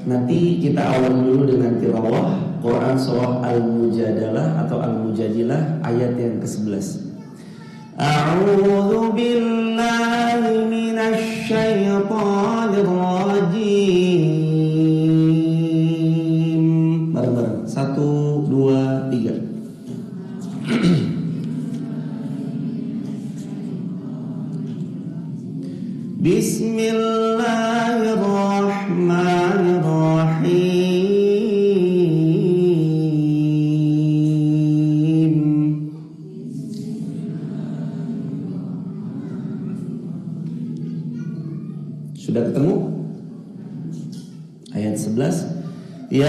Nanti kita awal dulu dengan tilawah Quran surah Al-Mujadalah atau Al-Mujadilah ayat yang ke-11. A'udzu billahi minasy syaithanir rajim. Bareng-bareng. 1 2 3. Bismillahirrahmanirrahim. Sudah ketemu? Ayat 11. Ya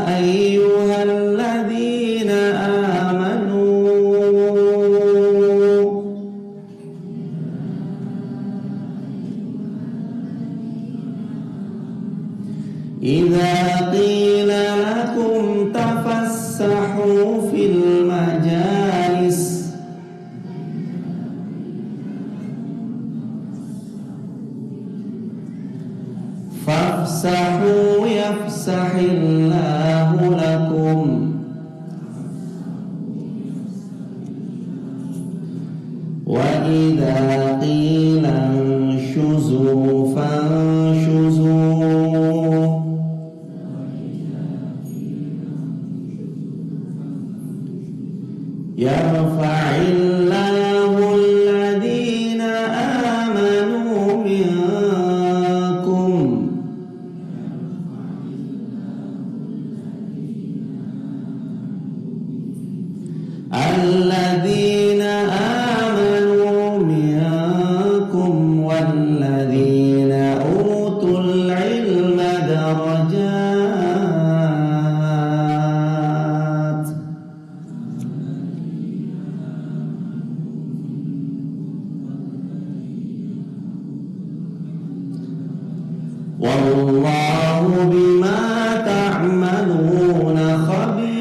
ayyuhalladzina amanu idza qila lakum tafassahu fil majalis fafsahu yafsahillahu lakum wa idza qila anshuzu fanshuzu yarfa'illahu alladhina amanu minkum alladhina amanu minkum walladhina utul ilma darajat. Wallahu bima ta'maluna khabir.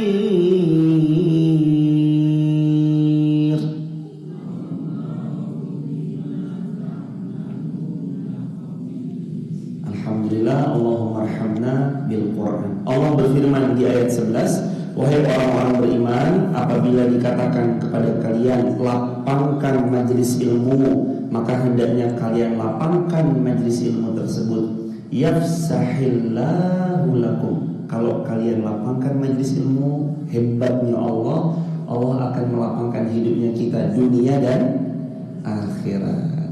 Alhamdulillah, Allahumma arhamna bil Quran. Allah berfirman di ayat 11, wahai orang-orang beriman, apabila dikatakan kepada kalian lapangkan majelis ilmu, maka hendaknya kalian lapangkan majelis ilmu tersebut. Yafsahillahu lakum. Kalau kalian lapangkan majelis ilmu, hebatnya Allah akan melapangkan hidupnya kita dunia dan akhirat.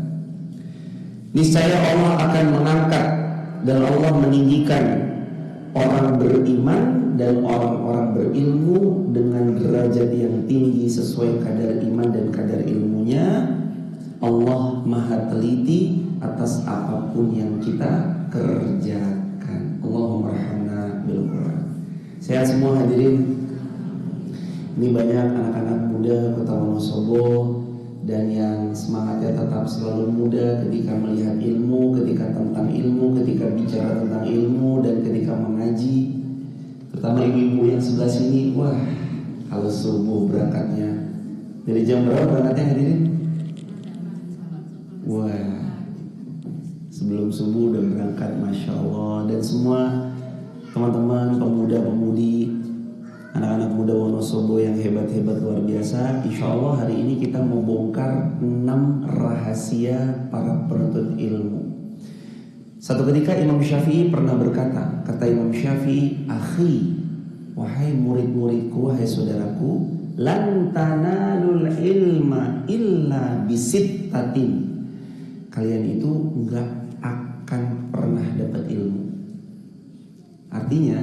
Niscaya Allah akan mengangkat dan Allah meninggikan orang beriman dan orang-orang berilmu dengan derajat yang tinggi sesuai kadar iman dan kadar ilmunya. Allah maha teliti atas apapun yang kita kerjakan. Allahumma arhamna bil Quran. Sehat semua hadirin. Ini banyak anak-anak muda Kota Wonosobo dan yang semangatnya tetap selalu muda ketika melihat ilmu, ketika tentang ilmu, ketika bicara tentang ilmu dan ketika mengaji. Terutama ibu-ibu yang sebelah sini, wah, kalau subuh berangkatnya dari jam berapa berangkatnya hadirin? Wah, sebelum subuh udah berangkat, Masya Allah. Dan semua teman-teman pemuda-pemudi, anak-anak muda Wonosobo yang hebat-hebat luar biasa, insya Allah hari ini kita mau bongkar 6 rahasia para penuntut ilmu. Satu ketika Imam Syafi'i pernah berkata, kata Imam Syafi'i, akhi, wahai murid-muridku, wahai saudaraku, lan tanalul ilma illa bisittatin. Kalian itu enggak akan pernah dapat ilmu. Artinya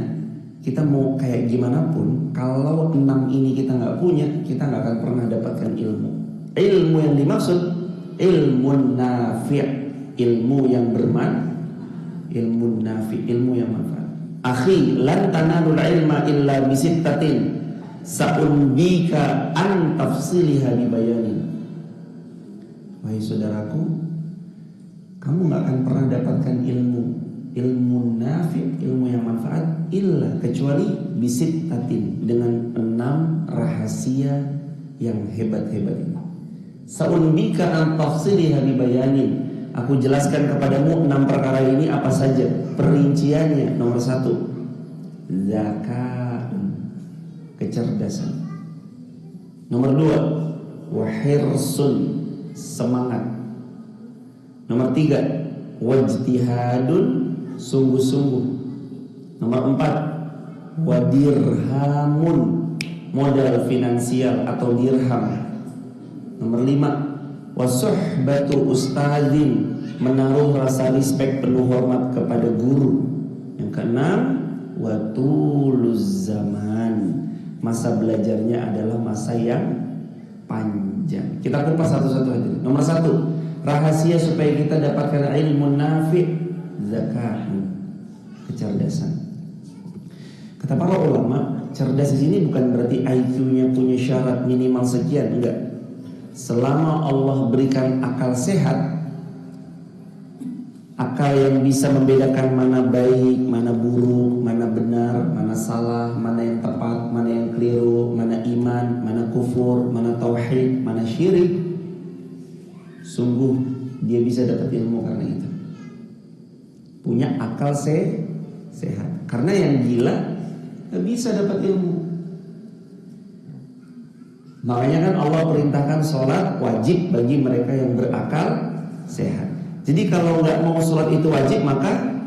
kita mau kayak gimana pun, kalau 6 ini kita nggak punya, kita nggak akan pernah dapatkan ilmu. Ilmu yang dimaksud ilmu nafi', ilmu yang ilmu nafi', ilmu yang manfaat. Akhi, lan tanalul ilma illa bisittatin, sa'unbika an tafsiliha bibayanin. Wahai saudaraku, kamu gak akan pernah dapatkan ilmu nafi', ilmu yang manfaat, illa kecuali bisittatin, dengan 6 rahasia yang hebat-hebat ini. Sa'unbika an tafsiliha bibayanin, Aku jelaskan kepadamu 6 perkara ini apa saja. Perinciannya, nomor 1, zakat, kecerdasan. Nomor 2, wahirsun, semangat. Nomor 3, wajtihadun, sungguh-sungguh. Nomor 4, wadirhamun, modal finansial atau dirham. Nomor 5, wasuhbatu ustadzin, menaruh rasa respect penuh hormat kepada guru. Yang keenam, watuluz zaman, masa belajarnya adalah masa yang panjang. Kita kupas satu-satu aja. Nomor 1, rahasia supaya kita dapatkan ilmu nafi', zakat, kecerdasan. Kata para ulama, cerdas di sini bukan berarti IQ-nya punya syarat minimal sekian, enggak. Selama Allah berikan akal sehat, akal yang bisa membedakan mana baik, mana buruk, mana benar, mana salah, mana yang tepat, mana yang keliru, mana iman, mana kufur, mana tauhid, mana syirik, sungguh dia bisa dapat ilmu karena itu. Punya akal sehat. Karena yang gila gak bisa dapat ilmu. Makanya kan Allah perintahkan sholat wajib bagi mereka yang berakal sehat. Jadi kalau nggak mau sholat itu wajib, maka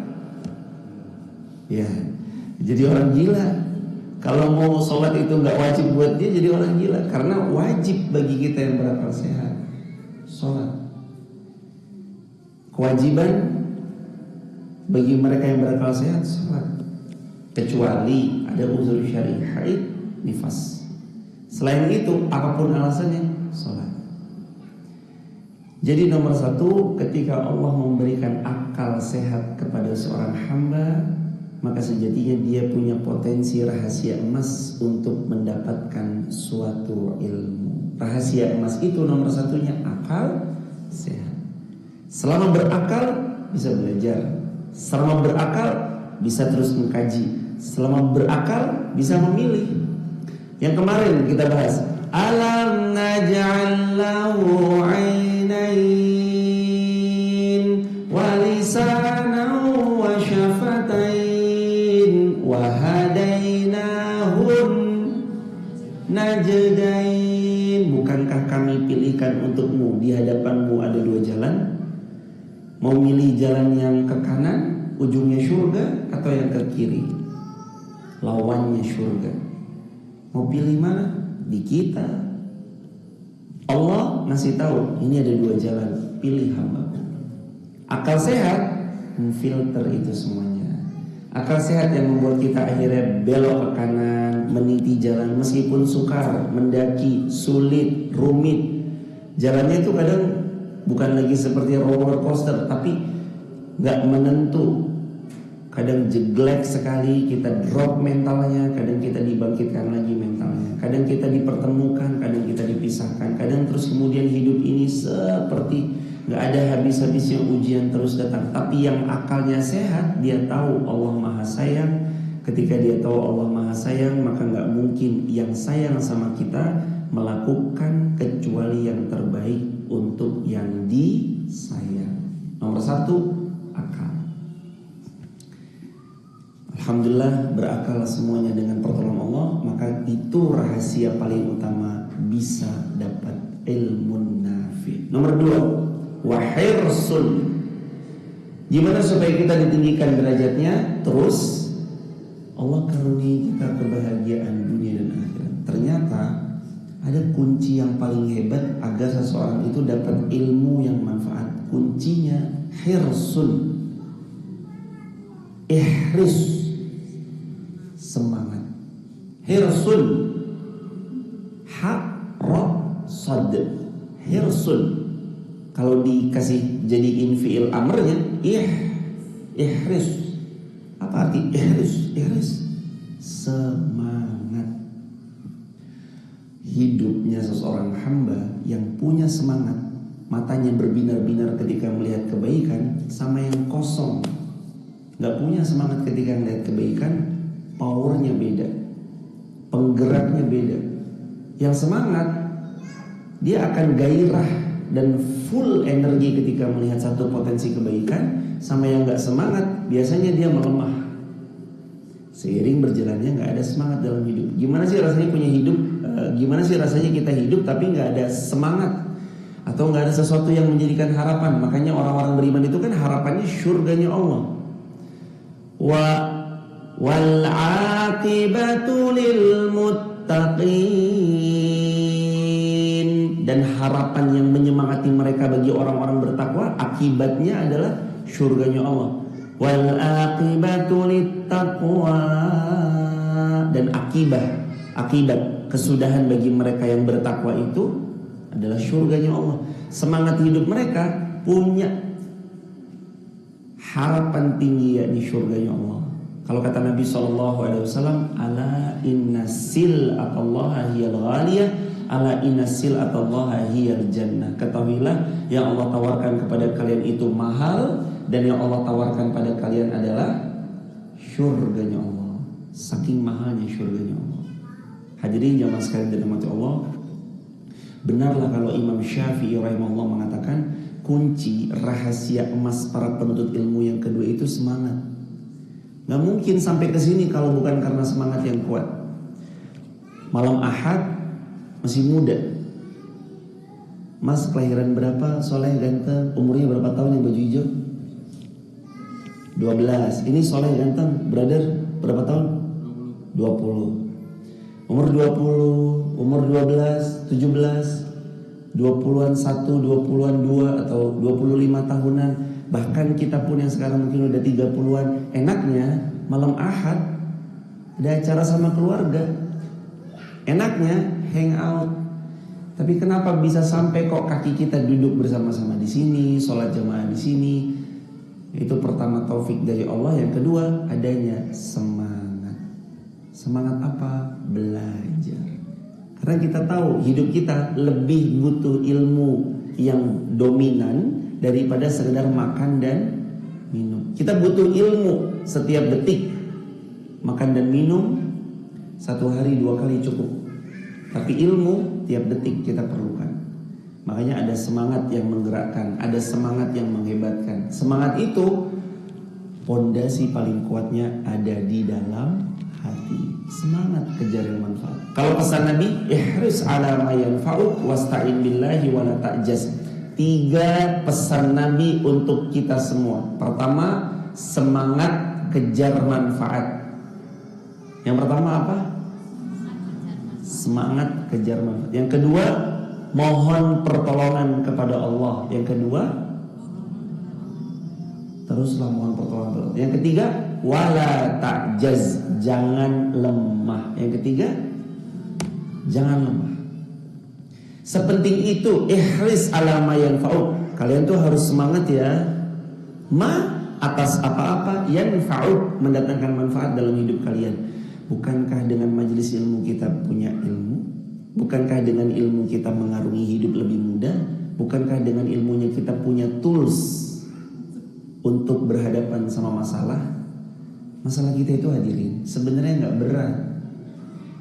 ya jadi orang gila. Kalau mau sholat itu nggak wajib buat dia, jadi orang gila. Karena wajib bagi kita yang berakal sehat sholat. Kewajiban bagi mereka yang berakal sehat sholat, kecuali ada uzur syar'i, haid, nifas. Selain itu, apapun alasannya, sholat. Jadi nomor 1, ketika Allah memberikan akal sehat kepada seorang hamba, maka sejatinya dia punya potensi rahasia emas untuk mendapatkan suatu ilmu. Rahasia emas itu nomor 1-nya akal sehat. Selama berakal bisa belajar. Selama berakal bisa terus mengkaji. Selama berakal bisa memilih. Yang kemarin kita bahas, alam naj'al lahu 'ainain wa lisanan wa syafatain wa hadainahun najdain. Bukankah kami pilihkan untukmu, di hadapanmu ada 2 jalan? Mau milih jalan yang ke kanan, ujungnya surga, atau yang ke kiri, lawannya surga? Mau pilih mana? Di kita. Allah ngasih tahu, ini ada 2 jalan, pilih hamba. Akal sehat memfilter itu semuanya. Akal sehat yang membuat kita akhirnya belok ke kanan, meniti jalan meskipun sukar, mendaki, sulit, rumit. Jalannya itu kadang bukan lagi seperti roller coaster, tapi gak menentu. Kadang jeglek sekali, kita drop mentalnya. Kadang kita dibangkitkan lagi mentalnya. Kadang kita dipertemukan, kadang kita dipisahkan. Kadang terus kemudian hidup ini seperti gak ada habis-habisnya ujian terus datang. Tapi yang akalnya sehat, dia tahu Allah Maha Sayang. Ketika dia tahu Allah Maha Sayang, maka gak mungkin yang sayang sama kita melakukan kecuali yang terbaik untuk yang disayang. Nomor 1, akal. Alhamdulillah berakal semuanya dengan pertolongan Allah, maka itu rahasia paling utama bisa dapat ilmu nafi. Nomor 2, wahirsun. Gimana supaya kita ditinggikan derajatnya? Terus Allah karuniai kita kebahagiaan dunia dan akhirat. Ternyata ada kunci yang paling hebat agar seseorang itu dapat ilmu yang manfaat. Kuncinya hirsun, ihris, semangat. Hirsun, ha, ro, sad. Hirsun. Kalau dikasih jadiin fi'il amrnya, ihris. Apa arti ihris? Ihris, semangat. Hidupnya seseorang hamba yang punya semangat, matanya berbinar-binar ketika melihat kebaikan, sama yang kosong, gak punya semangat ketika melihat kebaikan, powernya beda, penggeraknya beda. Yang semangat, dia akan gairah dan full energi ketika melihat satu potensi kebaikan, sama yang nggak semangat biasanya dia melemah. Seiring berjalannya nggak ada semangat dalam hidup. Gimana sih rasanya punya hidup? Gimana sih rasanya kita hidup tapi nggak ada semangat atau nggak ada sesuatu yang menjadikan harapan? Makanya orang-orang beriman itu kan harapannya surganya Allah. Wal aqibatu lil muttaqin, dan harapan yang menyemangati mereka bagi orang-orang bertakwa akibatnya adalah surganya Allah. Wal aqibatu littaqwa, dan akibat kesudahan bagi mereka yang bertakwa itu adalah surganya Allah. Semangat hidup mereka punya harapan tinggi, yakni surganya Allah. Kalau kata Nabi SAW, ala inna sil'atallaha hiyal ghaliyah, ala inna sil'atallaha hiyal jannah. Ketahuilah yang Allah tawarkan kepada kalian itu mahal, dan yang Allah tawarkan pada kalian adalah surganya Allah. Saking mahalnya surganya Allah. Hadirin jamaah sekalian dirahmati Allah, benarlah kalau Imam Syafi'i rahimahullah mengatakan kunci rahasia emas para penuntut ilmu yang kedua itu semangat. Gak mungkin sampai ke sini kalau bukan karena semangat yang kuat. Malam Ahad masih muda. Mas kelahiran berapa? Soleh ganteng. Umurnya berapa tahun yang baju hijau? 12. Ini soleh ganteng, brother berapa tahun? 20. Umur 20, umur 12, 17, 20-an 1, 20-an 2 atau 25 tahunan. Bahkan kita pun yang sekarang mungkin udah 30-an. Enaknya malam Ahad ada acara sama keluarga. Enaknya hangout. Tapi kenapa bisa sampai kok kaki kita duduk bersama-sama di sini, sholat jamaah di sini? Itu pertama taufik dari Allah. Yang kedua adanya semangat. Semangat apa? Belajar. Karena kita tahu hidup kita lebih butuh ilmu yang dominan daripada sekedar makan dan minum. Kita butuh ilmu setiap detik. Makan dan minum 1 hari 2 kali cukup. Tapi ilmu tiap detik kita perlukan. Makanya ada semangat yang menggerakkan, ada semangat yang menghebatkan. Semangat itu pondasi paling kuatnya ada di dalam hati. Semangat kejar yang manfaat. Kalau pesan Nabi, ihris ala ma yanfa'uk wasta'in billahi wa la ta'jaz. 3 pesan Nabi untuk kita semua. Pertama, semangat kejar manfaat. Yang pertama apa? Semangat kejar manfaat. Yang kedua, mohon pertolongan kepada Allah. Yang kedua, teruslah mohon pertolongan. Yang ketiga, wala ta'jaz, jangan lemah. Yang ketiga, jangan lemah. Sepenting itu, ihris ala ma yanfa'uk. Kalian tuh harus semangat ya. Ma atas apa-apa yanfa'uk, mendatangkan manfaat dalam hidup kalian. Bukankah dengan majelis ilmu kita punya ilmu? Bukankah dengan ilmu kita mengarungi hidup lebih mudah? Bukankah dengan ilmunya kita punya tools untuk berhadapan sama masalah? Masalah kita itu hadirin sebenarnya gak berat.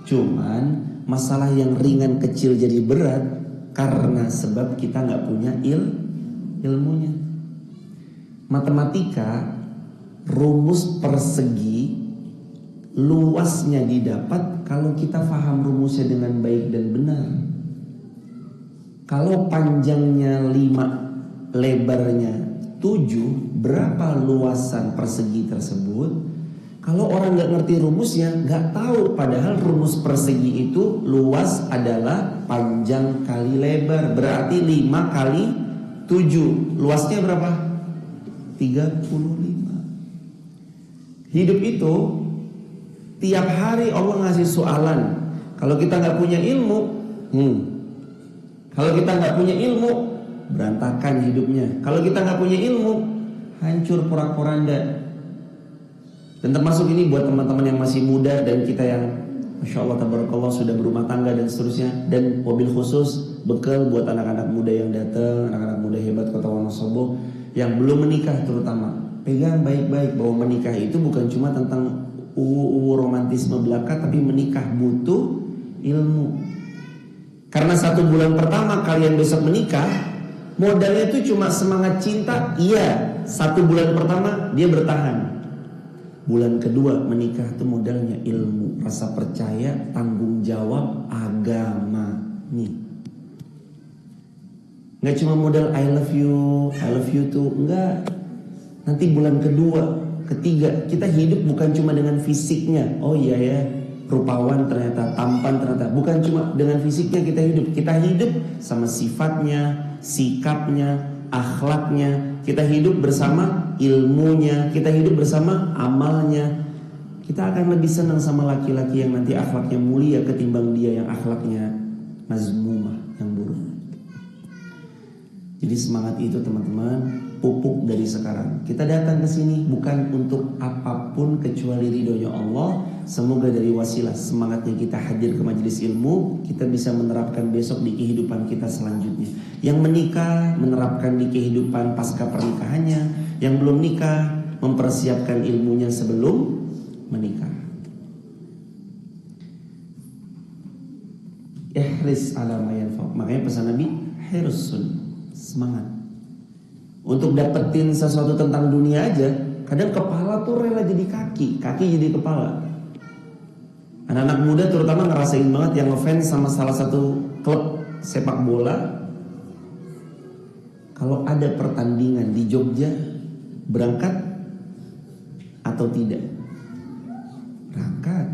Cuman masalah yang ringan kecil jadi berat karena sebab kita gak punya ilmunya. Matematika, rumus persegi luasnya didapat kalau kita paham rumusnya dengan baik dan benar. Kalau panjangnya 5, lebarnya 7, berapa luasan persegi tersebut? Kalau orang gak ngerti rumusnya, gak tahu. Padahal rumus persegi itu luas adalah panjang kali lebar. Berarti 5 kali 7. Luasnya berapa? 35. Hidup itu tiap hari Allah ngasih soalan. Kalau kita gak punya ilmu, kalau kita gak punya ilmu, berantakan hidupnya. Kalau kita gak punya ilmu, hancur porak-poranda. Dan termasuk ini buat teman-teman yang masih muda dan kita yang Masya Allah tabarakallah sudah berumah tangga dan seterusnya. Dan mobil khusus bekal buat anak-anak muda yang datang, anak-anak muda hebat Kota Wonosobo yang belum menikah terutama. Pegang baik-baik bahwa menikah itu bukan cuma tentang romantisme belaka, tapi menikah butuh ilmu. Karena 1 bulan pertama kalian besok menikah, Modalnya itu cuma semangat cinta, iya. 1 bulan pertama dia bertahan. Bulan kedua menikah itu modalnya ilmu, rasa percaya, tanggung jawab, agama. Nih. Nggak cuma modal I love you too, enggak. Nanti bulan kedua, ketiga, kita hidup bukan cuma dengan fisiknya. Oh iya ya, rupawan ternyata, tampan ternyata. Bukan cuma dengan fisiknya kita hidup sama sifatnya, sikapnya, akhlaknya. Kita hidup bersama ilmunya, kita hidup bersama amalnya. Kita akan lebih senang sama laki-laki yang nanti akhlaknya mulia ketimbang dia yang akhlaknya mazmumah, yang buruk. Jadi semangat itu teman-teman, pupuk dari sekarang. Kita datang ke sini bukan untuk apapun kecuali ridhonya Allah. Semoga dari wasilah semangatnya kita hadir ke majelis ilmu, kita bisa menerapkan besok di kehidupan kita selanjutnya. Yang menikah menerapkan di kehidupan pasca pernikahannya, yang belum nikah mempersiapkan ilmunya sebelum menikah. Ihris ala ma yanfa'. Makanya pesan Nabi, hirsun, semangat. Untuk dapetin sesuatu tentang dunia aja, kadang kepala tuh rela jadi kaki jadi kepala. Anak-anak muda terutama ngerasain banget yang ngefans sama salah satu klub sepak bola. Kalau ada pertandingan di Jogja, berangkat atau tidak? Berangkat.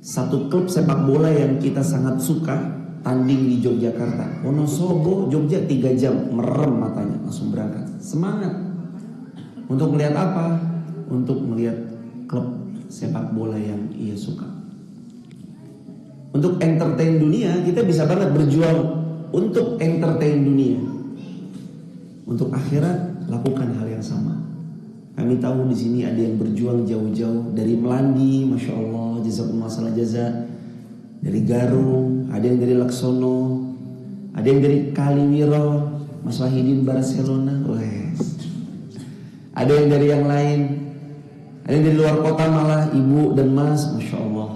Satu klub sepak bola yang kita sangat suka tanding di Yogyakarta, Wonosobo, Jogja 3 jam, merem matanya, langsung berangkat. Semangat. Untuk melihat apa? Untuk melihat klub sepak bola yang ia suka. Untuk entertain dunia, kita bisa banget berjuang untuk entertain dunia. Untuk akhirat, lakukan hal yang sama. Kami tahu di sini ada yang berjuang jauh-jauh dari Melandi, masya Allah, jazakumullah salah jaza. Dari Garung, ada yang dari Laksono, ada yang dari Kaliwiro, Mas Wahidin Barcelona, ada yang dari yang lain, ada yang dari luar kota malah ibu dan mas, masya Allah.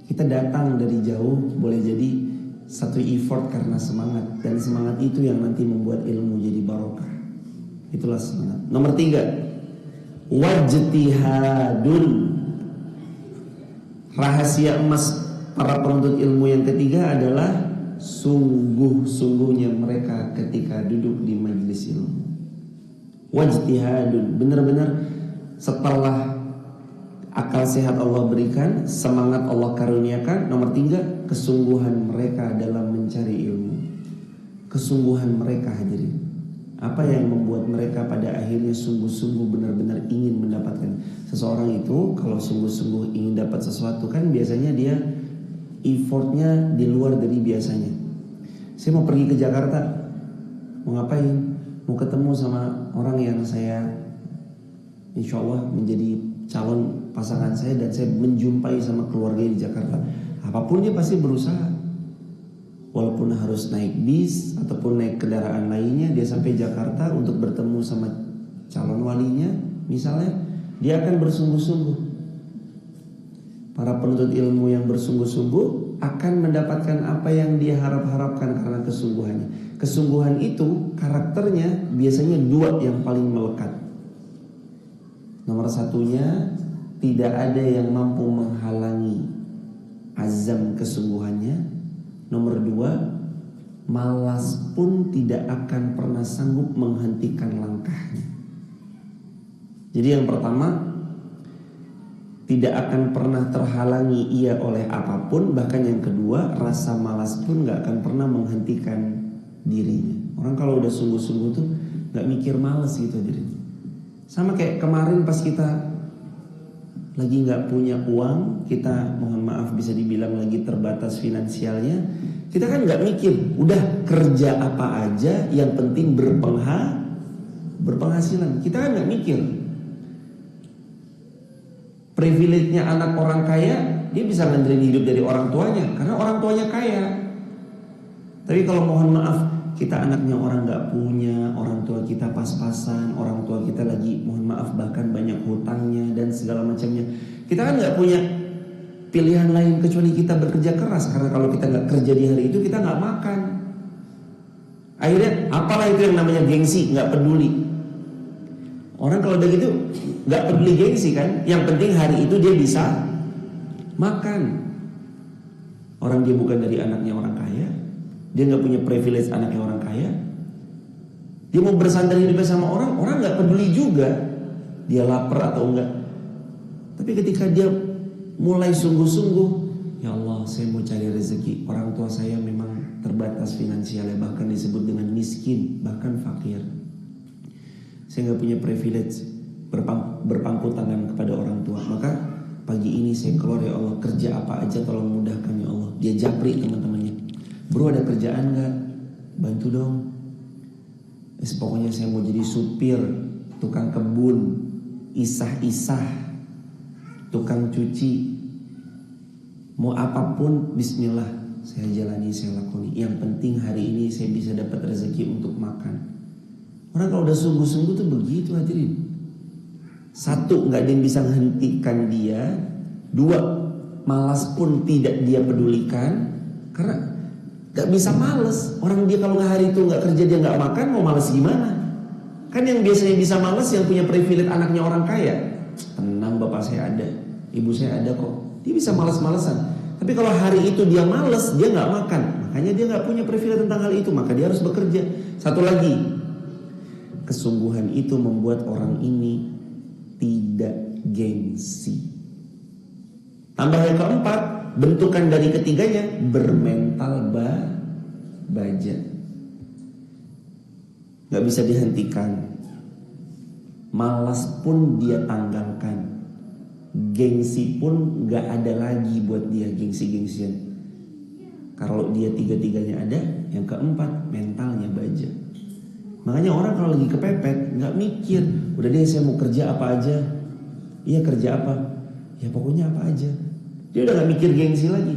Kita datang dari jauh, boleh jadi satu effort karena semangat, dan semangat itu yang nanti membuat ilmu jadi barokah. Itulah semangat. Nomor 3, wajtihadun. Rahasia emas para penuntut ilmu yang ketiga adalah sungguh-sungguhnya mereka ketika duduk di majelis ilmu. Wajtihadun, benar-benar setelah akal sehat Allah berikan, semangat Allah karuniakan. Nomor 3, kesungguhan mereka dalam mencari ilmu. Kesungguhan mereka, hadirin. Apa yang membuat mereka pada akhirnya sungguh-sungguh benar-benar ingin mendapatkan. Seseorang itu kalau sungguh-sungguh ingin dapat sesuatu kan biasanya dia effortnya di luar dari biasanya. Saya mau pergi ke Jakarta, mau ngapain? Mau ketemu sama orang yang saya insya Allah menjadi calon pasangan saya, dan saya menjumpai sama keluarga di Jakarta. Apapun dia pasti berusaha. Walaupun harus naik bis ataupun naik kendaraan lainnya, dia sampai Jakarta untuk bertemu sama calon walinya misalnya, dia akan bersungguh-sungguh. Para penuntut ilmu yang bersungguh-sungguh akan mendapatkan apa yang dia harapkan karena kesungguhannya. Kesungguhan itu karakternya biasanya 2 yang paling melekat. Nomor 1-nya, tidak ada yang mampu menghalangi azam kesungguhannya. Nomor 2, malas pun tidak akan pernah sanggup menghentikan langkahnya. Jadi yang pertama, tidak akan pernah terhalangi ia oleh apapun. Bahkan yang kedua, rasa malas pun gak akan pernah menghentikan dirinya. Orang kalau udah sungguh-sungguh tuh gak mikir malas gitu dirinya. Sama kayak kemarin pas kita lagi nggak punya uang, kita mohon maaf bisa dibilang lagi terbatas finansialnya, kita kan nggak mikir, udah kerja apa aja yang penting berpenghasilan. Kita kan nggak mikir. Privilege-nya anak orang kaya, dia bisa ngandelin hidup dari orang tuanya karena orang tuanya kaya. Tapi kalau mohon maaf, kita anaknya orang gak punya, orang tua kita pas-pasan, orang tua kita lagi mohon maaf bahkan banyak hutangnya dan segala macamnya. Kita kan gak punya pilihan lain kecuali kita bekerja keras. Karena kalau kita gak kerja di hari itu, kita gak makan. Akhirnya apalah itu yang namanya gengsi, nggak peduli. Orang kalau udah gitu nggak peduli gengsi kan. Yang penting hari itu dia bisa makan. Orang dia bukan dari anaknya orang kaya, dia nggak punya privilege anaknya orang kaya. Dia mau bersandar hidupnya sama orang, orang nggak peduli juga dia lapar atau enggak. Tapi ketika dia mulai sungguh-sungguh, ya Allah, saya mau cari rezeki. Orang tua saya memang terbatas finansialnya, bahkan disebut dengan miskin, bahkan fakir. Saya nggak punya privilege berpangku tangan kepada orang tua. Maka pagi ini saya keluar, ya Allah, kerja apa aja tolong mudahkan ya Allah. Dia japri teman-temannya, bro ada kerjaan nggak? Bantu dong. Pokoknya saya mau jadi supir, tukang kebun, isah-isah, tukang cuci, mau apapun bismillah saya jalani, saya lakoni. Yang penting hari ini saya bisa dapat rezeki untuk makan. Orang kalau udah sungguh-sungguh tuh begitu hadirin. Satu, nggak ada yang bisa menghentikan dia. Dua, malas pun tidak dia pedulikan, karena nggak bisa males. Orang dia kalau hari itu nggak kerja, dia nggak makan, mau males gimana? Kan yang biasanya bisa males yang punya privilege anaknya orang kaya. Tenang, bapak saya ada, ibu saya ada kok. Dia bisa malas-malesan. Tapi kalau hari itu dia males, dia nggak makan, makanya dia nggak punya privilege tentang hal itu, maka dia harus bekerja. Satu lagi, kesungguhan itu membuat orang ini tidak gengsi. Tambah yang keempat, bentukan dari ketiganya bermental baja. Gak bisa dihentikan. Malas pun dia tanggalkan. Gengsi pun gak ada lagi buat dia, gengsi-gengsian. Kalau dia tiga-tiganya ada, yang keempat mentalnya baja. Makanya orang kalau lagi kepepet gak mikir, udah deh saya mau kerja apa aja. Iya kerja apa? Ya pokoknya apa aja. Dia udah gak mikir gengsi lagi.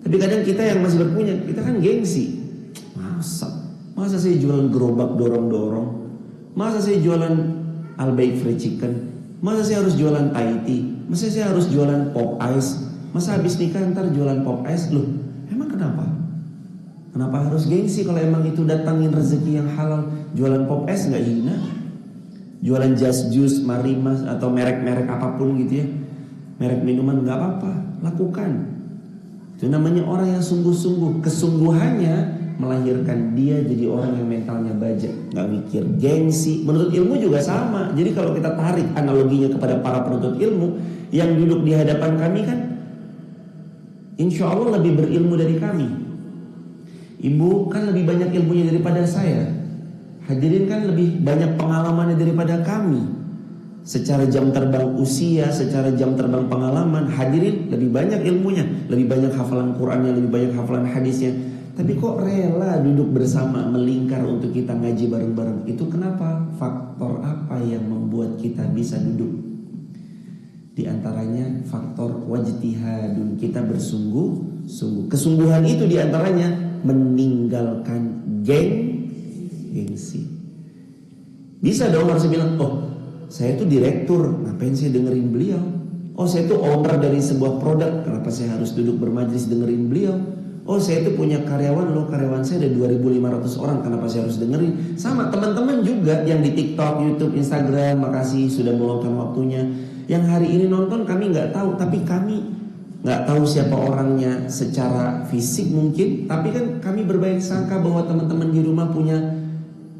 Tapi kadang kita yang masih berpunya, kita kan gengsi. Masa saya jualan gerobak dorong-dorong? Masa saya jualan Albaik Free Chicken? Masa saya harus jualan Thai tea? Masa saya harus jualan pop ice? Masa habis nikah ntar jualan pop ice? Loh, emang kenapa? Kenapa harus gengsi kalau emang itu datangin rezeki yang halal? Jualan pop ice gak hina? Jualan Just Juice, Marimas, atau merek-merek apapun gitu ya, merek minuman gak apa-apa, lakukan. Itu namanya orang yang sungguh-sungguh. Kesungguhannya melahirkan dia jadi orang yang mentalnya baja, gak mikir gengsi. Menuntut ilmu juga sama. Jadi kalau kita tarik analoginya kepada para penuntut ilmu yang duduk di hadapan kami kan, insya Allah lebih berilmu dari kami. Ibu kan lebih banyak ilmunya daripada saya. Hadirin kan lebih banyak pengalamannya daripada kami. Secara jam terbang usia, secara jam terbang pengalaman, hadirin lebih banyak ilmunya, lebih banyak hafalan Qur'annya, lebih banyak hafalan hadisnya. Tapi kok rela duduk bersama, melingkar untuk kita ngaji bareng-bareng? Itu kenapa? Faktor apa yang membuat kita bisa duduk? Di antaranya faktor wajtihadun, kita bersungguh-sungguh. Kesungguhan itu di antaranya meninggalkan gengsi. Bisa dong harus bilang, oh saya itu direktur, ngapain saya dengerin beliau? Oh saya itu owner dari sebuah produk, kenapa saya harus duduk bermajlis dengerin beliau? Oh saya itu punya karyawan, loh karyawan saya ada 2.500 orang, kenapa saya harus dengerin? Sama teman-teman juga yang di TikTok, YouTube, Instagram, makasih sudah meluangkan waktunya. Yang hari ini nonton kami nggak tahu, tapi kami nggak tahu siapa orangnya secara fisik mungkin, tapi kan kami berbaik sangka bahwa teman-teman di rumah punya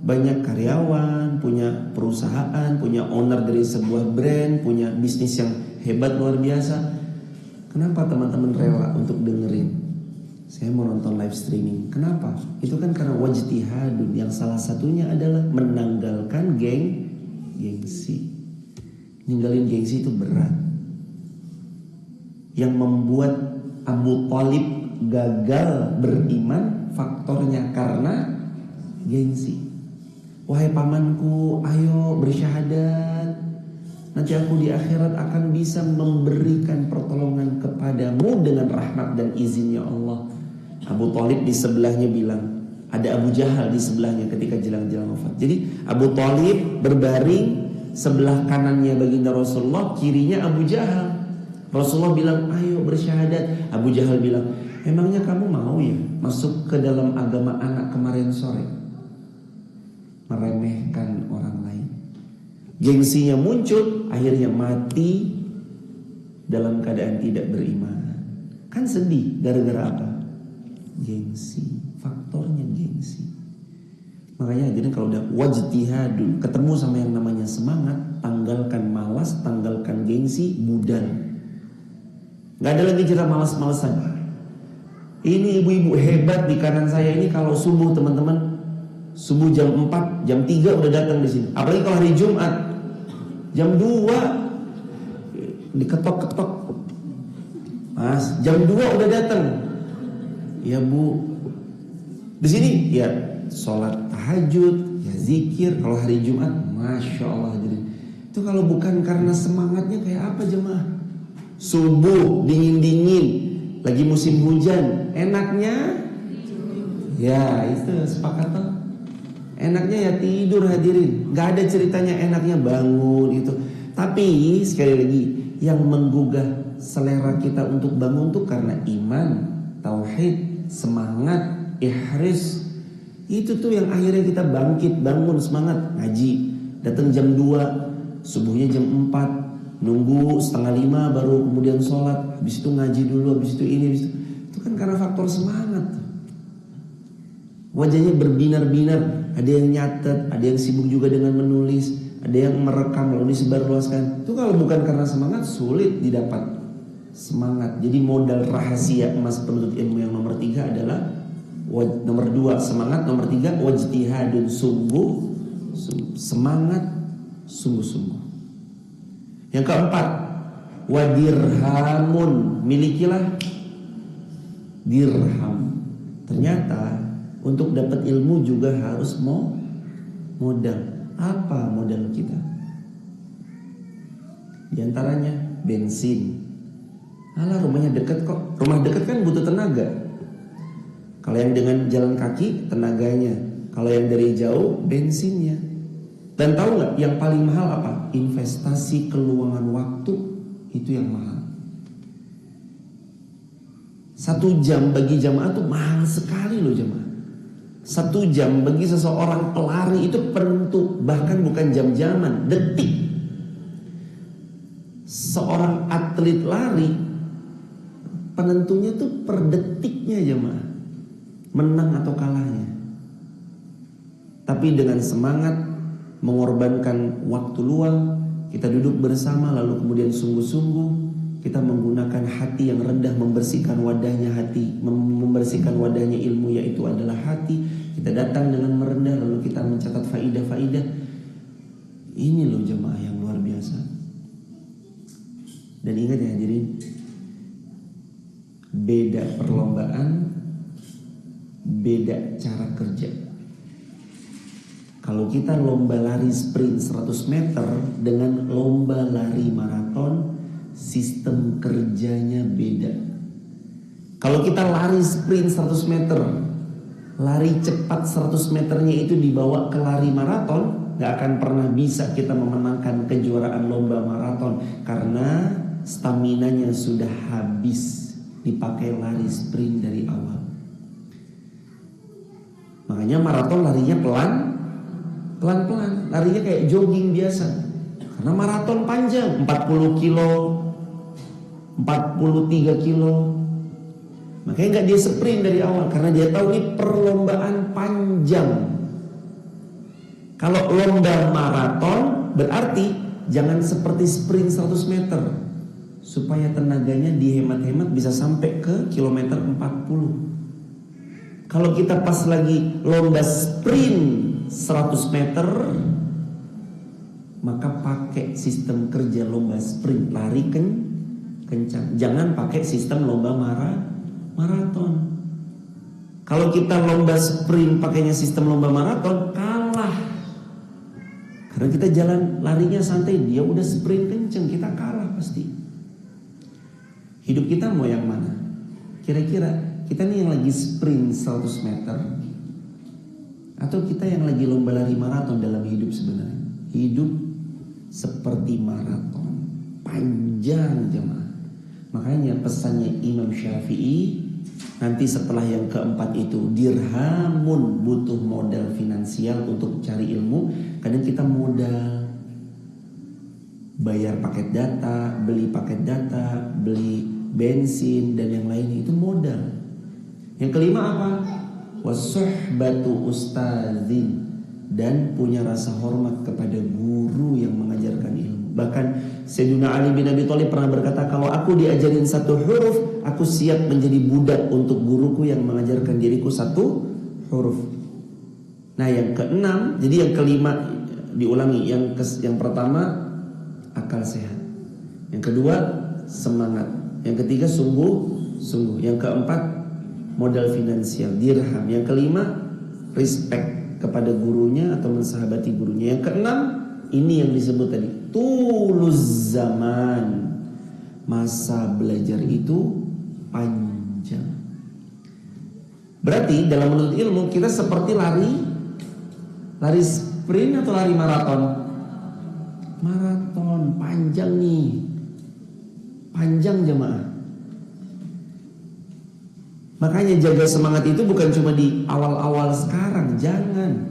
banyak karyawan, punya perusahaan, punya owner dari sebuah brand, punya bisnis yang hebat luar biasa. Kenapa teman-teman rela untuk dengerin? Saya mau nonton live streaming. Kenapa? Itu kan karena wajtihadun, yang salah satunya adalah menanggalkan gengsi. Ninggalin gengsi itu berat. Yang membuat Abu Thalib gagal beriman faktornya karena gengsi. Wahai pamanku, ayo bersyahadat. Nanti aku di akhirat akan bisa memberikan pertolongan kepadamu dengan rahmat dan izinnya Allah. Abu Thalib di sebelahnya bilang, ada Abu Jahal di sebelahnya ketika jelang-jelang wafat. Jadi Abu Thalib berbaring, sebelah kanannya baginda Rasulullah, kirinya Abu Jahal. Rasulullah bilang, ayo bersyahadat. Abu Jahal bilang, Emangnya kamu mau ya masuk ke dalam agama anak kemarin sore? Meremehkan orang lain. Gengsinya muncul, akhirnya mati dalam keadaan tidak beriman. Kan sedih, gara-gara apa? Gengsi, faktornya gengsi. Makanya hadirin kalau udah wajtihadun, ketemu sama yang namanya semangat, tanggalkan malas, tanggalkan gengsi, budal. Gak ada lagi cerita malas-malasan. Ini ibu-ibu hebat di kanan saya ini kalau subuh teman-teman, subuh jam 4, jam 3 udah datang di sini. Apalagi kalau hari Jumat, jam 2 diketok-ketok. Mas, jam 2 udah datang. Ya Bu, di sini ya sholat tahajud, ya zikir. Kalau hari Jumat, masya Allah. Jadi itu kalau bukan karena semangatnya kayak apa jemaah? Subuh dingin-dingin, lagi musim hujan, enaknya ya itu sepakat toh. Enaknya ya tidur hadirin. Gak ada ceritanya enaknya bangun itu. Tapi sekali lagi, yang menggugah selera kita untuk bangun tuh karena iman, tauhid, semangat, ihris. Itu tuh yang akhirnya kita bangkit, bangun, semangat. Ngaji, datang jam 2, subuhnya jam 4, nunggu 4:30 baru kemudian sholat. Habis itu ngaji dulu, habis itu ini, habis itu. Itu kan karena faktor semangat. Wajahnya berbinar-binar. Ada yang nyatet, ada yang sibuk juga dengan menulis, ada yang merekam lalu disebarluaskan. Itu kalau bukan karena semangat, sulit didapat semangat. Jadi modal rahasia emas penuntut ilmu yang nomor 3 adalah nomor 2 semangat, nomor 3 wajtihadun, sungguh semangat, sungguh-sungguh. Yang keempat, wadirhamun, milikilah dirham. Ternyata untuk dapat ilmu juga harus modal. Apa modal kita? Di antaranya bensin. Alah, rumahnya dekat kok. Rumah dekat kan butuh tenaga. Kalau yang dengan jalan kaki, tenaganya. Kalau yang dari jauh, bensinnya. Dan tahu nggak yang paling mahal apa? Investasi keluangan waktu, itu yang mahal. 1 jam bagi jamaah tuh mahal sekali loh jamaah. 1 jam bagi seseorang pelari itu penentu, bahkan bukan jam-jaman, detik. Seorang atlet lari penentunya tuh per detiknya jemaah, menang atau kalahnya. Tapi dengan semangat mengorbankan waktu luang, kita duduk bersama lalu kemudian sungguh-sungguh kita menggunakan hati yang rendah, membersihkan wadahnya hati, membersihkan wadahnya ilmu, yaitu adalah hati. Kita datang dengan merendah lalu kita mencatat faidah-faidah. Ini loh jemaah yang luar biasa. Dan ingat ya hadirin, beda perlombaan, beda cara kerja. Kalau kita lomba lari sprint 100 meter dengan lomba lari maraton, sistem kerjanya beda. Kalau kita lari sprint 100 meter, lari cepat 100 meternya itu dibawa ke lari maraton, gak akan pernah bisa kita memenangkan kejuaraan lomba maraton, karena staminanya sudah habis dipakai lari sprint dari awal. Makanya maraton larinya pelan-pelan, larinya kayak jogging biasa. Karena maraton panjang, 40 kilo, 43 kilo. Makanya gak dia sprint dari awal, karena dia tahu ini perlombaan panjang. Kalau lomba maraton berarti jangan seperti sprint 100 meter, supaya tenaganya dihemat-hemat bisa sampai ke kilometer 40. Kalau kita pas lagi lomba sprint 100 meter, maka pakai sistem kerja lomba sprint, lari kencang. Jangan pakai sistem lomba maraton. Kalau kita lomba sprint pakainya sistem lomba maraton, kalah. Karena kita jalan larinya santai, dia udah sprint kencang, kita kalah pasti. Hidup kita mau yang mana? Kira-kira kita nih yang lagi sprint 100 meter, atau kita yang lagi lomba lari maraton dalam hidup sebenarnya? Hidup seperti maraton, panjang jemaah. Makanya pesannya Imam Syafi'i, Nanti setelah yang keempat itu dirhamun, butuh modal finansial untuk cari ilmu. Kadang kita modal bayar paket data, beli paket data, beli bensin dan yang lainnya, itu modal. Yang kelima apa? Wasuhbatu ustadzin, dan punya rasa hormat kepada guru yang mengajarkan ilmu. Bahkan Sayyidina Ali bin Abi Thalib pernah berkata, kalau aku diajarin satu huruf, aku siap menjadi budak untuk guruku yang mengajarkan diriku satu huruf. Nah yang keenam, jadi yang kelima diulangi. Yang pertama akal sehat, yang kedua semangat, yang ketiga sungguh-sungguh, yang keempat modal finansial dirham, yang kelima respect kepada gurunya atau mensahabati gurunya, yang keenam ini yang disebut tadi tuluz zaman, masa belajar itu panjang. Berarti dalam menuntut ilmu kita seperti lari sprint atau lari maraton? Maraton, panjang nih, panjang jemaah. Makanya jaga semangat itu bukan cuma di awal-awal sekarang, jangan.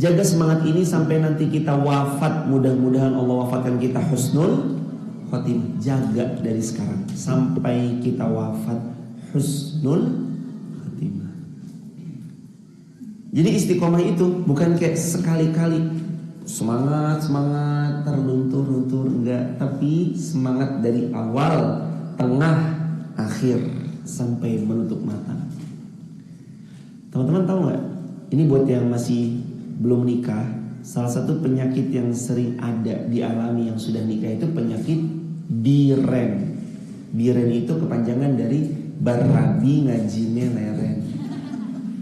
Jaga semangat ini sampai nanti kita wafat, mudah-mudahan Allah wafatkan kita husnul khotimah. Jaga dari sekarang sampai kita wafat husnul khotimah. Jadi istiqomah itu bukan kayak sekali-kali semangat terluntur-luntur, enggak, tapi semangat dari awal, tengah, akhir sampai menutup mata. Teman-teman tahu nggak? Ini buat yang masih belum nikah, salah satu penyakit yang sering ada dialami yang sudah nikah itu penyakit biren. Biren itu kepanjangan dari barabi ngajine leren.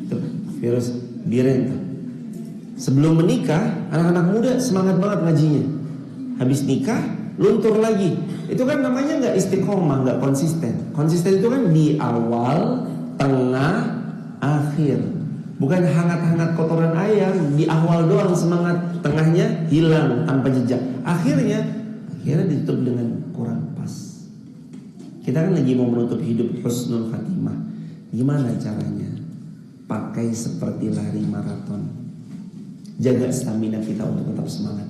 Itu virus biren tuh. Sebelum menikah, anak-anak muda semangat banget ngajinya. Habis nikah, luntur lagi. Itu kan namanya nggak istiqomah, nggak konsisten. Konsisten itu kan di awal, tengah, akhir. Bukan hangat-hangat kotoran ayam, di awal doang semangat, tengahnya hilang tanpa jejak. Akhirnya ditutup dengan kurang pas. Kita kan lagi mau menutup hidup husnul khatimah. Gimana caranya? Pakai seperti lari maraton. Jaga stamina kita untuk tetap semangat.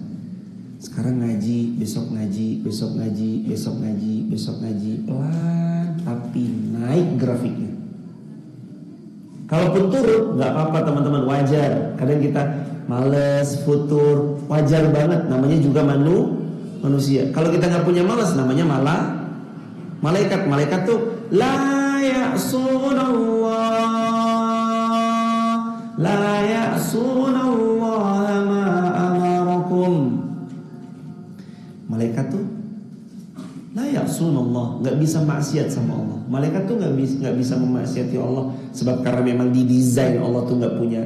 Sekarang ngaji, besok ngaji, besok ngaji, besok ngaji, besok ngaji. Pelan tapi naik grafiknya. Kalaupun turun nggak apa-apa teman-teman, wajar. Kadang kita males, futur, wajar banget. Namanya juga manusia. Kalau kita nggak punya malas, namanya malah malaikat. Malaikat tuh la ya'sunallah ma amarakum. Malaikat tuh la ya'sunallah, nggak bisa maksiat sama Allah. Malaikat tuh nggak bisa memaksiati Allah, sebab karena memang didesain Allah tuh nggak punya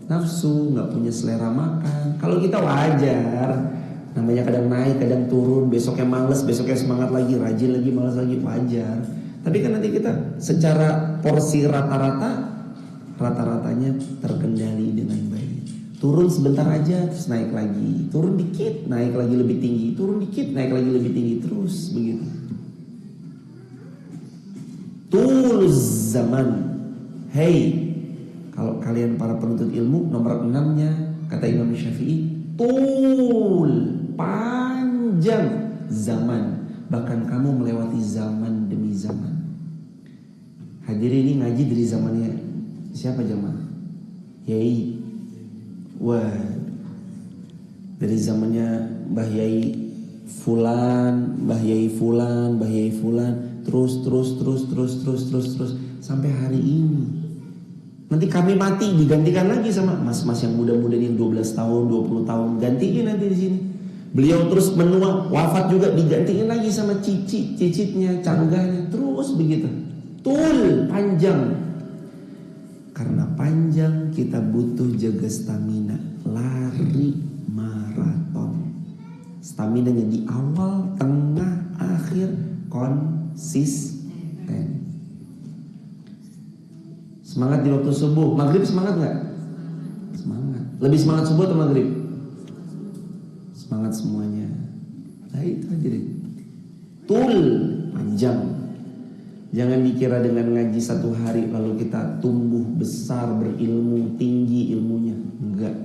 nafsu, nggak punya selera makan. Kalau kita wajar, namanya kadang naik, kadang turun. Besoknya males, besoknya semangat lagi, rajin lagi, malas lagi, wajar. Tapi kan nanti kita secara porsi rata-ratanya terkendali dengan baik. Turun sebentar aja, terus naik lagi. Turun dikit, naik lagi lebih tinggi. Turun dikit, naik lagi lebih tinggi. Terus begitu. Tuluz zaman. Hey, kalau kalian para penuntut ilmu, nomor 6-nya kata Imam Syafi'i, tul, panjang zaman. Bahkan kamu melewati zaman demi zaman. Hadirin ini ngaji dari zamannya siapa jemaah? Yai. Wah, dari zamannya Mbah Yai Fulan, Mbah Yai Fulan, Mbah Yai Fulan, terus sampai hari ini. Nanti kami mati digantikan lagi sama mas-mas yang muda-muda yang 12 tahun, 20 tahun, gantiin nanti di sini. Beliau terus menua, wafat juga digantiin lagi sama cicitnya, canggahnya, terus begitu. Tul, panjang. Karena panjang kita butuh jaga stamina, lari maraton. Staminanya di awal, tengah, akhir, konsisten. Semangat di waktu subuh. Maghrib semangat gak? Semangat. Lebih semangat subuh atau maghrib? Semangat semuanya. Nah itu hadirin. Tul, panjang. Jangan dikira dengan ngaji 1 hari lalu kita tumbuh besar, berilmu, tinggi ilmunya. Enggak.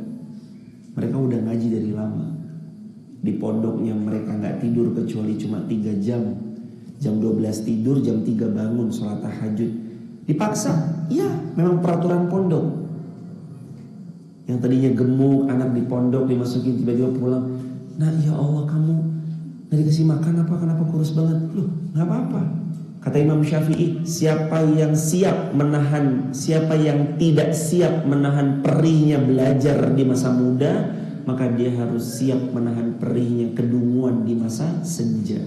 Mereka udah ngaji dari lama. Di pondoknya mereka gak tidur kecuali cuma 3 jam. Jam 12 tidur, jam 3 bangun sholat tahajud. Dipaksa? Ya, memang peraturan pondok. Yang tadinya gemuk, anak di pondok dimasukin tiba-tiba pulang. Nah ya Allah, kamu gak dikasih makan apa? Kenapa kurus banget? Loh gak apa-apa. Kata Imam Syafi'i, siapa yang tidak siap menahan perihnya belajar di masa muda, maka dia harus siap menahan perihnya kedunguan di masa senja.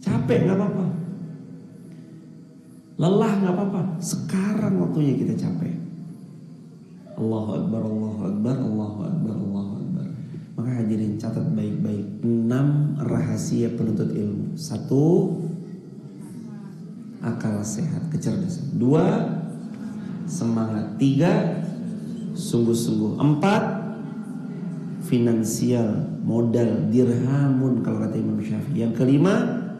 Capek gak apa-apa, lelah gak apa-apa. Sekarang waktunya kita capek. Allahu Akbar, Allahu Akbar, Allahu Akbar, Allahu Akbar. Maka hadirin catat baik-baik 6 rahasia penuntut ilmu. 1, akal sehat, kecerdasan. 2, semangat. 3, sungguh-sungguh. 4, finansial, modal, dirhamun kalau kata Imam Syafi'i. Yang kelima,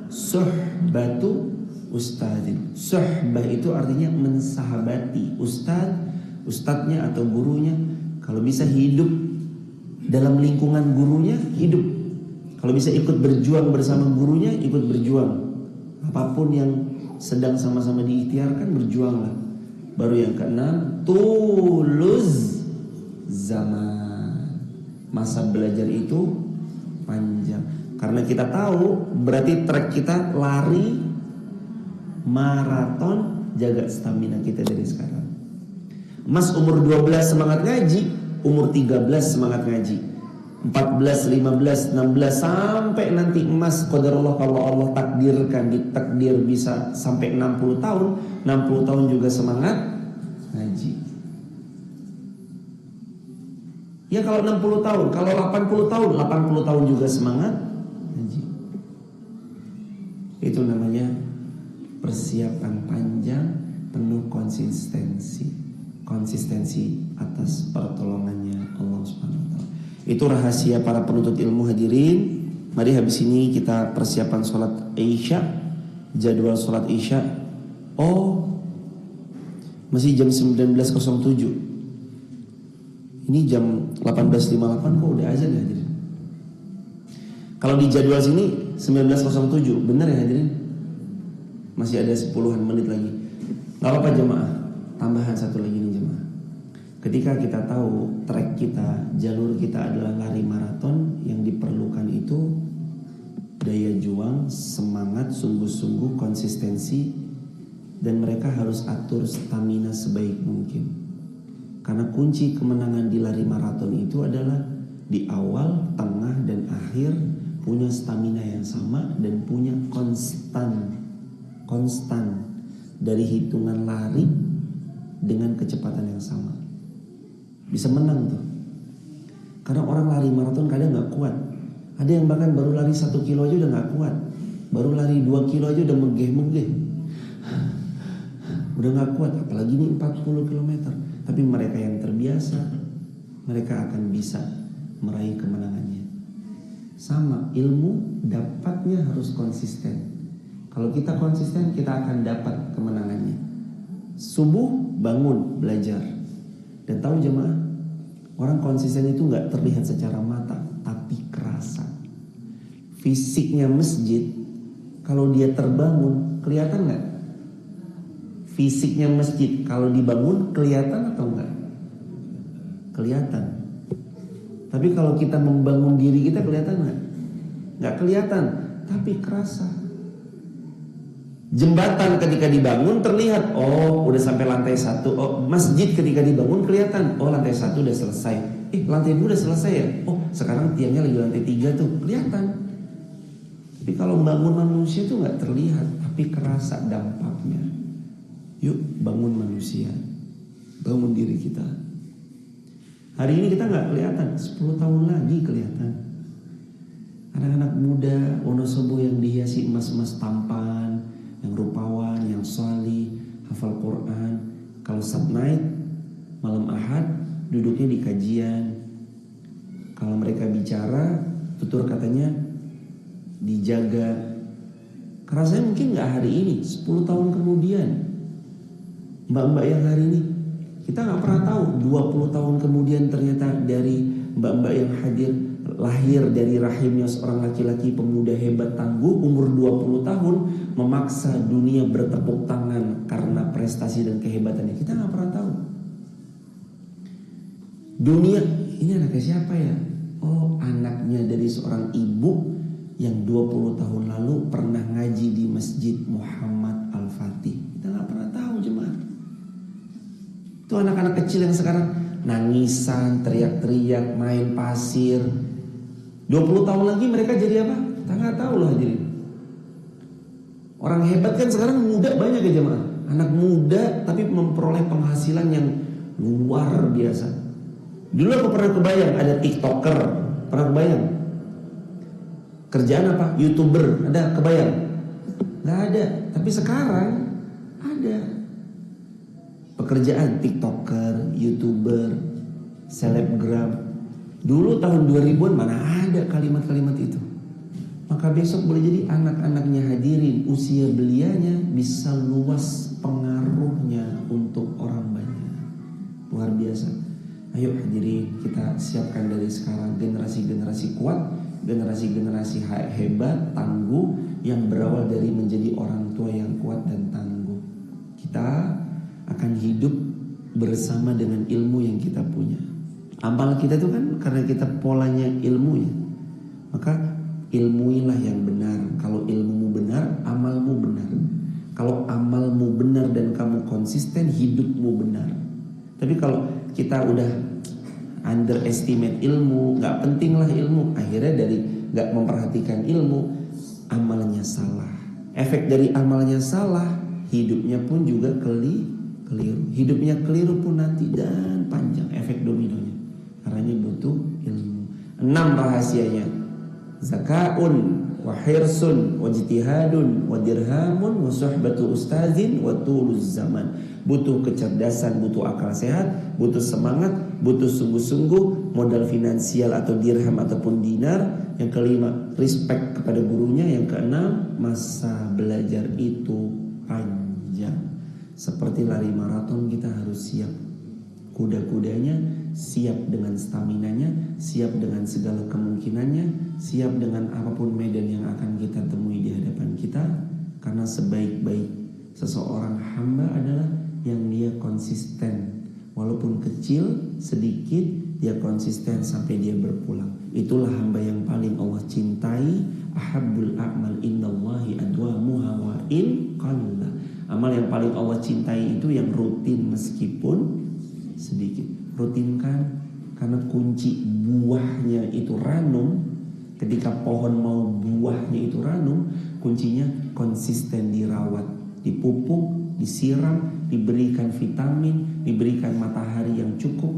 suhbatu ustadzin. Suhbah itu artinya mensahabati ustadznya atau gurunya. Kalau bisa hidup dalam lingkungan gurunya, hidup. Kalau bisa ikut berjuang bersama gurunya, ikut berjuang. Apapun yang sedang sama-sama diikhtiarkan, berjuanglah. Baru yang keenam, tuluz zaman. Masa belajar itu panjang. Karena kita tahu berarti track kita lari maraton, jaga stamina kita dari sekarang. Mas umur 12 semangat ngaji, umur 13 semangat ngaji, 14, 15, 16 sampai nanti emas qadarullah kalau Allah takdirkan, ditakdir bisa sampai 60 tahun, 60 tahun juga semangat ngaji. Ya kalau 60 tahun, kalau 80 tahun, 80 tahun juga semangat ngaji. Itu namanya persiapan panjang penuh konsistensi atas pertolongannya Allah Subhanahu wa taala. Itu rahasia para penuntut ilmu. Hadirin, mari habis ini kita persiapan sholat Isya. Jadwal sholat Isya, masih jam 19.07. Ini jam 18.58 kok udah azan ya hadirin. Kalau di jadwal sini 19.07, benar ya hadirin? Masih ada 10-an menit lagi. Gak apa-apa jemaah, tambahan 1 lagi nih jemaah. Ketika kita tahu track kita, jalur kita adalah lari maraton, yang diperlukan itu daya juang, semangat, sungguh-sungguh, konsistensi, dan mereka harus atur stamina sebaik mungkin. Karena kunci kemenangan di lari maraton itu adalah di awal, tengah, dan akhir punya stamina yang sama dan punya konstan dari hitungan lari dengan kecepatan yang sama. Bisa menang tuh. Karena orang lari maraton kadang gak kuat. Ada yang bahkan baru lari 1 kilo aja udah gak kuat. Baru lari 2 kilo aja udah megeh-megeh, udah gak kuat. Apalagi ini 40 km. Tapi mereka yang terbiasa, mereka akan bisa meraih kemenangannya. Sama, ilmu dapatnya harus konsisten. Kalau kita konsisten, kita akan dapat kemenangannya. Subuh bangun belajar. Dan tahu jemaah, orang konsisten itu gak terlihat secara mata, tapi kerasa. Fisiknya masjid, kalau dia terbangun, kelihatan gak? Fisiknya masjid, kalau dibangun, kelihatan atau enggak? Kelihatan. Tapi kalau kita membangun diri kita, kelihatan gak? Gak kelihatan, tapi kerasa. Jembatan ketika dibangun terlihat, udah sampai lantai 1. Masjid ketika dibangun kelihatan, lantai 1 udah selesai. Lantai 2 udah selesai ya. Sekarang tiangnya lagi lantai 3 tuh, kelihatan. Tapi kalau bangun manusia tuh nggak terlihat, tapi kerasa dampaknya. Yuk bangun manusia, bangun diri kita. Hari ini kita nggak kelihatan, 10 tahun lagi kelihatan. Anak-anak muda Wonosobo yang dihiasi emas-emas tampan, yang rupawan, yang salih, hafal Quran. Kalau Sabtu night, malam Ahad, duduknya di kajian. Kalau mereka bicara, tutur katanya dijaga. Kerasanya mungkin nggak hari ini, 10 tahun kemudian. Mbak-mbak yang hari ini, kita nggak pernah tahu 20 tahun kemudian ternyata dari mbak-mbak yang hadir lahir dari rahimnya seorang laki-laki pemuda hebat tangguh umur 20 tahun memaksa dunia bertepuk tangan karena prestasi dan kehebatannya. Kita nggak pernah tahu. Dunia, ini anaknya siapa ya? Oh, anaknya dari seorang ibu yang 20 tahun lalu pernah ngaji di Masjid Muhammad Al-Fatih. Kita nggak pernah tahu jemaah. Itu anak-anak kecil yang sekarang nangisan, teriak-teriak, main pasir. 20 tahun lagi mereka jadi apa? Kita nggak tahu loh hadirin. Orang hebat kan sekarang muda banyak ya jemaah. Anak muda tapi memperoleh penghasilan yang luar biasa. Dulu aku pernah kebayang ada TikToker, pernah kebayang. Kerjaan apa? YouTuber, ada kebayang? Nggak ada. Tapi sekarang ada. Pekerjaan TikToker, YouTuber, selebgram. Dulu tahun 2000-an mana ada kalimat-kalimat itu. Maka besok boleh jadi anak-anaknya hadirin, usia belianya bisa luas pengaruhnya untuk orang banyak. Luar biasa. Ayo hadirin, kita siapkan dari sekarang generasi-generasi kuat, generasi-generasi hebat, tangguh, yang berawal dari menjadi orang tua yang kuat dan tangguh. Kita akan hidup bersama dengan ilmu yang kita punya. Amal kita itu kan karena kita polanya ilmu ya. Maka ilmuilah yang benar. Kalau ilmumu benar, amalmu benar. Kalau amalmu benar dan kamu konsisten, hidupmu benar. Tapi kalau kita udah underestimate ilmu, gak penting lah ilmu, akhirnya dari gak memperhatikan ilmu, amalnya salah. Efek dari amalnya salah, hidupnya pun juga keliru. Hidupnya keliru pun nanti dan panjang efek dominonya. Karena butuh ilmu. 6 rahasianya: zakaun, wa hirsun, wa jitihadun, wa dirhamun, wa suhbatu ustazin, wa tuluz zaman. Butuh kecerdasan, butuh akal sehat, butuh semangat, butuh sungguh-sungguh, modal finansial atau dirham ataupun dinar. Yang kelima, respect kepada gurunya. Yang keenam, masa belajar itu panjang. Seperti lari maraton, kita harus siap. Kuda-kudanya siap dengan staminanya, siap dengan segala kemungkinannya, siap dengan apapun medan yang akan kita temui di hadapan kita. Karena sebaik-baik seseorang hamba adalah yang dia konsisten. Walaupun kecil, sedikit, dia konsisten sampai dia berpulang. Itulah hamba yang paling Allah cintai. Ahabbul a'mal indallahi adwamuha wa in qalla. Amal yang paling Allah cintai itu yang rutin meskipun sedikit. Rutinkan, karena kunci buahnya itu ranum. Ketika pohon mau buahnya itu ranum, kuncinya konsisten dirawat, dipupuk, disiram, diberikan vitamin, diberikan matahari yang cukup.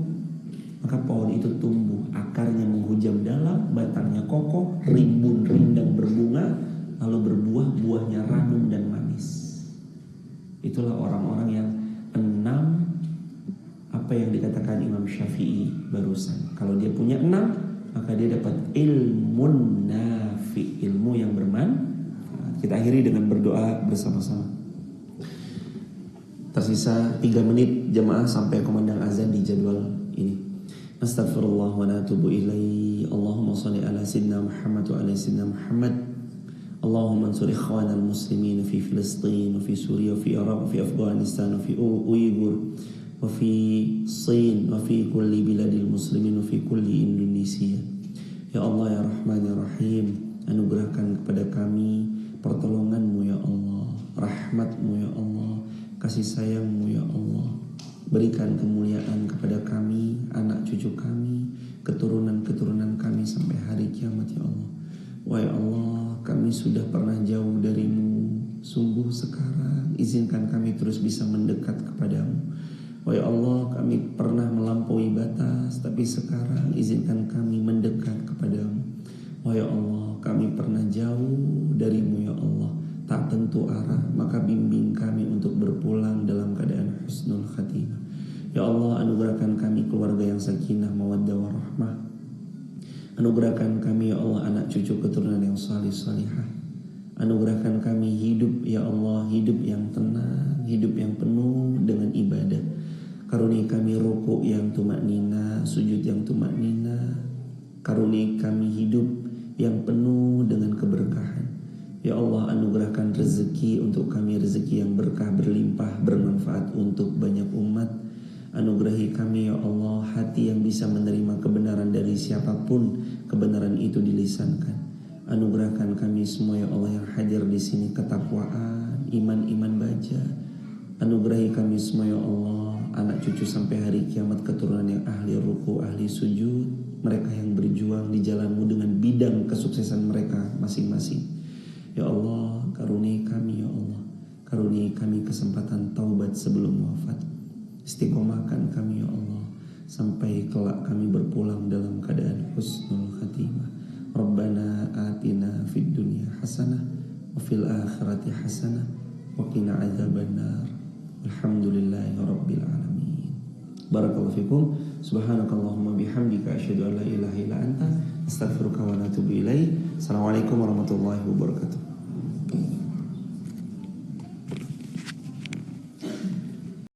Maka pohon itu tumbuh, akarnya menghujam dalam, batangnya kokoh, rimbun rindang berbunga, lalu berbuah, buahnya ranum dan manis. Itulah orang-orang yang 6 apa yang dikatakan Imam Syafi'i barusan. Kalau dia punya 6, maka dia dapat ilmun nafi, ilmu yang bermanfaat. Kita akhiri dengan berdoa bersama-sama. Tersisa 3 menit jemaah sampai kumandang azan di jadwal ini. Astaghfirullah wa natubu ilaihi. Allahumma shalli ala sayyidina Muhammad wa ala sayyidina Muhammad. Allahumma ansur ikhwanal muslimin fi Filistin, fi Suriya, fi Iraq, fi Afghanistan, fi Uyghur, wa fi Sin, wa fi kulli biladil muslimin, wa fi kulli Indonesia. Ya Allah ya Rahman ya Rahim, anugerahkan kepada kami pertolongan-Mu ya Allah, rahmat-Mu ya Allah, kasih sayang-Mu ya Allah. Berikan kemuliaan kepada kami, anak cucu kami, keturunan-keturunan kami sampai hari kiamat ya Allah. Wahai Allah, kami sudah pernah jauh dari-Mu. Sungguh sekarang izinkan kami terus bisa mendekat kepadamu. Wahai Allah, kami pernah melampaui batas, tapi sekarang izinkan kami mendekat kepadamu. Wahai Allah, kami pernah jauh dari-Mu ya Allah, tak tentu arah, maka bimbing kami untuk berpulang dalam keadaan husnul khatimah. Ya Allah, anugerahkan kami keluarga yang sakinah, mawaddah warahmah. Anugerahkan kami ya Allah anak cucu keturunan yang salih salihah. Anugerahkan kami hidup ya Allah, hidup yang tenang, hidup yang penuh dengan ibadah. Karuniai kami rukuk yang tumaknina, sujud yang tumaknina. Karuniai kami hidup yang penuh dengan keberkahan. Ya Allah, anugerahkan rezeki untuk kami, rezeki yang berkah, berlimpah, bermanfaat untuk banyak umat. Anugerahi kami ya Allah hati yang bisa menerima kebenaran dari siapapun kebenaran itu dilisankan. Anugerahkan kami semua ya Allah yang hadir di sini ketakwaan, iman baja. Anugerahi kami semua ya Allah, anak cucu sampai hari kiamat, keturunan yang ahli ruku, ahli sujud, mereka yang berjuang di jalan-Mu dengan bidang kesuksesan mereka masing-masing. Ya Allah, karuniai kami ya Allah, karuniai kami kesempatan taubat sebelum wafat. Istiqomahkan kami ya Allah sampai kelak kami berpulang dalam keadaan husnul khatimah. Rabbana atina fid dunya hasanah wa fil akhirati hasanah wa qina adzabannar. Alhamdulillahi rabbil alamin. Barakallahu fikum. Subhanakallahumma bihamdika asyhadu an la ilaha illa anta astaghfiruka wa atubu ilaik. Assalamualaikum warahmatullahi wabarakatuh.